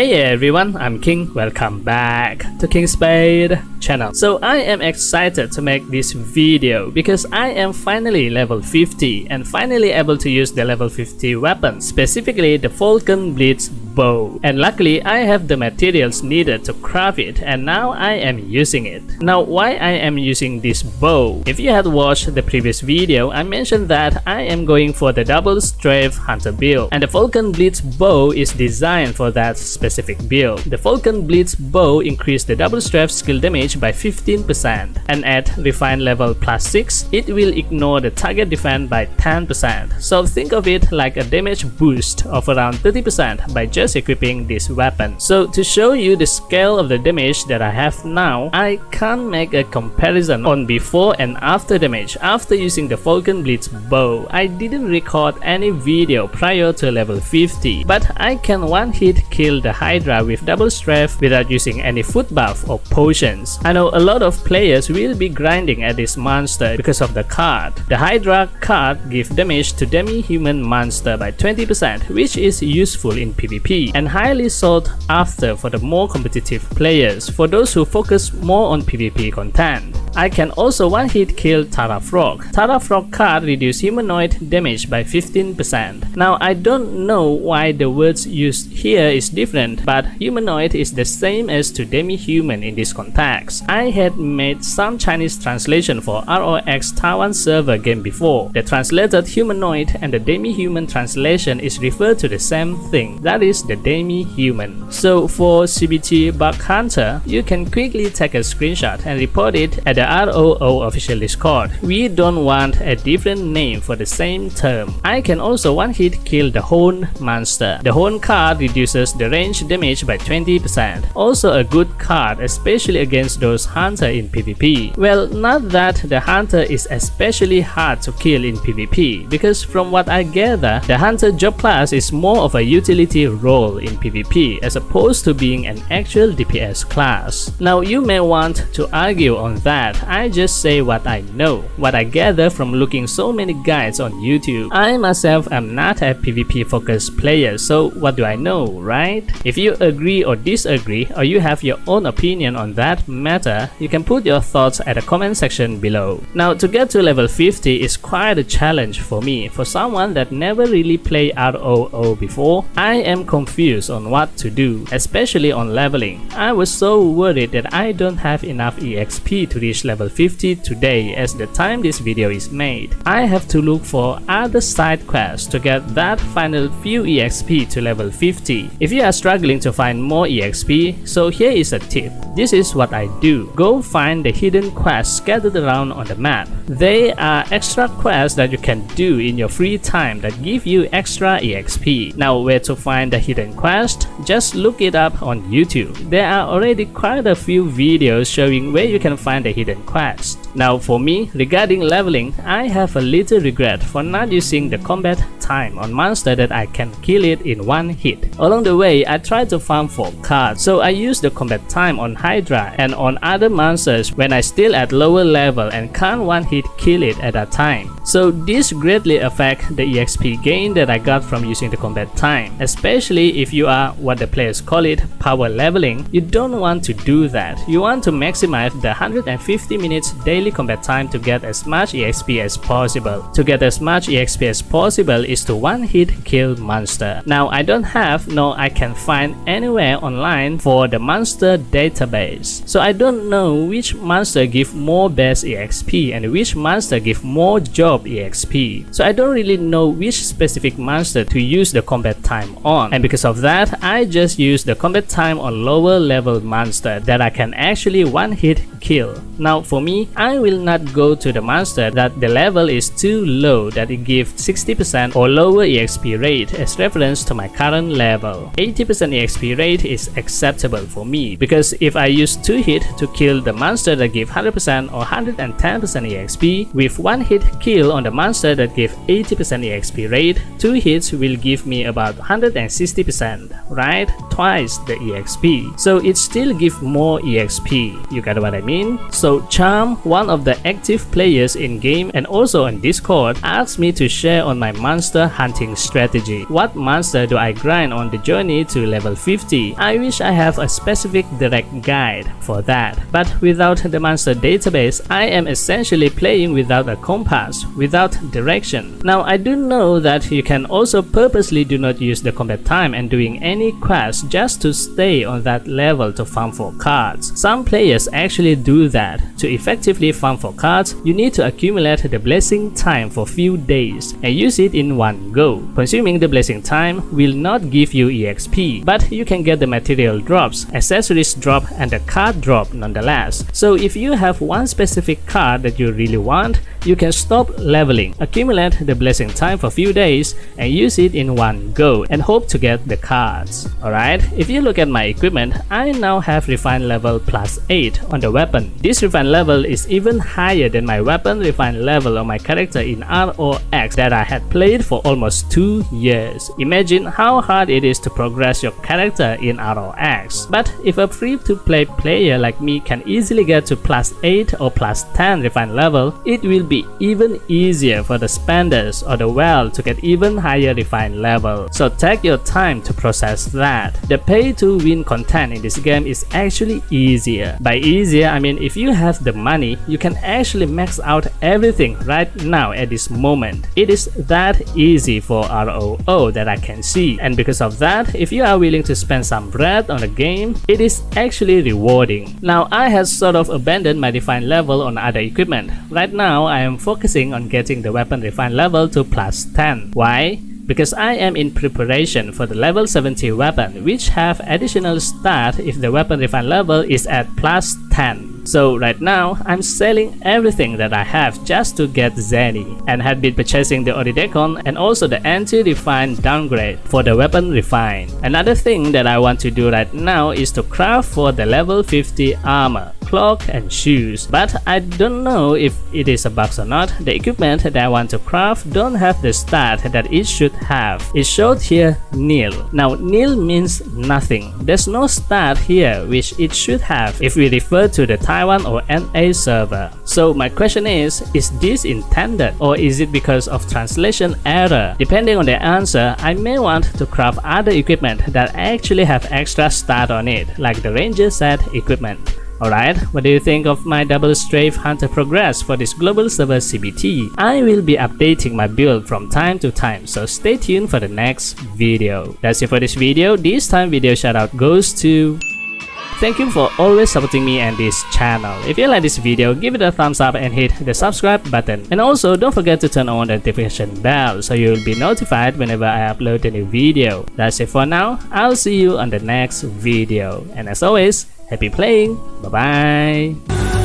Hey everyone, I'm King. Welcome back to King Spade channel. So I am excited to make this video because I am finally level 50 and finally able to use the level 50 weapon, specifically the Falken Blitz bow. And luckily I have the materials needed to craft it, and now I am using it. Now why I am using this bow? If you had watched the previous video, I mentioned that I am going for the Double Strafe hunter build, and the Falken Blitz bow is designed for that specific build. The Falken Blitz bow increased the Double Strafe skill damage by 15%, and at refined level +6, it will ignore the target defense by 10%. So think of it like a damage boost of around 30% by just equipping this weapon. So to show you the scale of the damage that I have now, I can make a comparison on before and after damage after using the Falken Blitz bow. I didn't record any video prior to level 50, but I can one-hit kill the Hydra with Double Strafe without using any food buff or potions. I know a lot of players will be grinding at this monster because of the card. The Hydra card gives damage to Demi Human monster by 20%, which is useful in PvP and highly sought after for the more competitive players, for those who focus more on PvP content. I can also one-hit kill Tara Frog. Tara Frog card reduces humanoid damage by 15%. Now I don't know why the words used here is different, but humanoid is the same as to Demi Human in this context. I had made some Chinese translation for ROX Taiwan server game before. The translated humanoid and the Demi Human translation is referred to the same thing, that is the Demi Human. So for CBT Bug Hunter, you can quickly take a screenshot and report it at the ROO official Discord. We don't want a different name for the same term. I can also one-hit kill the Horn monster. The Horn card reduces the range damage by 20%. Also a good card, especially against those hunter in PvP. Well, not that the hunter is especially hard to kill in PvP, because from what I gather, the hunter job class is more of a utility role in PvP as opposed to being an actual DPS class. Now you may want to argue on that. I just say what I know, what I gather from looking so many guides on YouTube. I myself am not a PvP focused player, so what do I know, right? If you agree or disagree, or you have your own opinion on that matter, you can put your thoughts at the comment section below. Now to get to level 50 is quite a challenge for me. For someone that never really played ROO before, I am confused on what to do, especially on leveling. I was so worried that I don't have enough EXP to reach level 50 today as the time this video is made. I have to look for other side quests to get that final few EXP to level 50. If you are struggling to find more EXP, so here is a tip. This is what I do. Go find the hidden quests scattered around on the map. They are extra quests that you can do in your free time that give you extra EXP. Now where to find the hidden quest? Just look it up on YouTube. There are already quite a few videos showing where you can find the hidden quest. Now for me, regarding leveling, I have a little regret for not using the combat time on monster that I can kill it in one hit. Along the way, I tried to farm for cards, so I used the combat time on Hydra and on other monsters when I still at lower level and can't one hit kill it at that time. So this greatly affect the EXP gain that I got from using the combat time, especially if you are what the players call it power leveling. You don't want to do that. You want to maximize the 150 minutes daily combat time to get as much EXP as possible. To get as much EXP as possible is to one hit kill monster. Now I don't have nor I can find anywhere online for the monster database, so I don't know which monster give more base EXP and which monster give more job EXP. So I don't really know which specific monster to use the combat time on, and because of that I just use the combat time on lower level monster that I can actually one hit kill. Now for me, I will not go to the monster that the level is too low that it gives 60% or lower EXP rate as reference to my current level. 80% EXP rate is acceptable for me, because if I use 2 hits to kill the monster that give 100% or 110% EXP, with 1 hit kill on the monster that give 80% EXP rate, 2 hits will give me about 160%, right? Twice the EXP. So it still give more EXP. You got what I mean? mean? So Charm, one of the active players in game and also on Discord, asked me to share on my monster hunting strategy. What monster do I grind on the journey to level 50? I wish I have a specific direct guide for that, but without the monster database, I am essentially playing without a compass, without direction. Now I do know that you can also purposely do not use the combat time and doing any quest just to stay on that level to farm for cards. Some players actually do that. To effectively farm for cards, you need to accumulate the blessing time for few days and use it in one go. Consuming the blessing time will not give you EXP, but you can get the material drops, accessories drop, and the card drop nonetheless. So if you have one specific card that you really want, you can stop leveling, accumulate the blessing time for few days, and use it in one go and hope to get the cards. Alright, if you look at my equipment, I now have refine level +8 on the weapon. This refine level is even higher than my weapon refine level on my character in ROO that I had played for almost 2 years. Imagine how hard it is to progress your character in ROO. But if a free-to-play player like me can easily get to +8 or +10 refine level, it will be even easier for the spenders or the well to get even higher refine level. So take your time to process that. The pay to win content in this game is actually easier. By easier, I mean if you have the money, you can actually max out everything right now at this moment. It is that easy for ROO that I can see, and because of that, if you are willing to spend some bread on the game, it is actually rewarding. Now I had sort of abandoned my refine level on other equipment. Right now I am focusing on getting the weapon refine level to +10. Why? Because I am in preparation for the level 70 weapon, which have additional stat if the weapon refine level is at +10. So right now, I'm selling everything that I have just to get Zenny, and had been purchasing the Oridecon and also the anti-refine downgrade for the weapon refine. Another thing that I want to do right now is to craft for the level 50 armor, cloak and shoes, but I don't know if it is a bug or not. The equipment that I want to craft don't have the stat that it should have. It showed here nil. Now nil means nothing. There's no stat here which it should have if we refer to the Taiwan or NA server. So my question is this intended, or is it because of translation error? Depending on the answer, I may want to craft other equipment that actually have extra stat on it, like the ranger set equipment. Alright, what do you think of my Double Strafe Hunter progress for this global server CBT? I will be updating my build from time to time, so stay tuned for the next video. That's it for this video. This time video shoutout goes to... Thank you for always supporting me and this channel. If you like this video, give it a thumbs up and hit the subscribe button. And also don't forget to turn on the notification bell so you will be notified whenever I upload a new video. That's it for now. I'll see you on the next video. And as always, happy playing. Bye bye.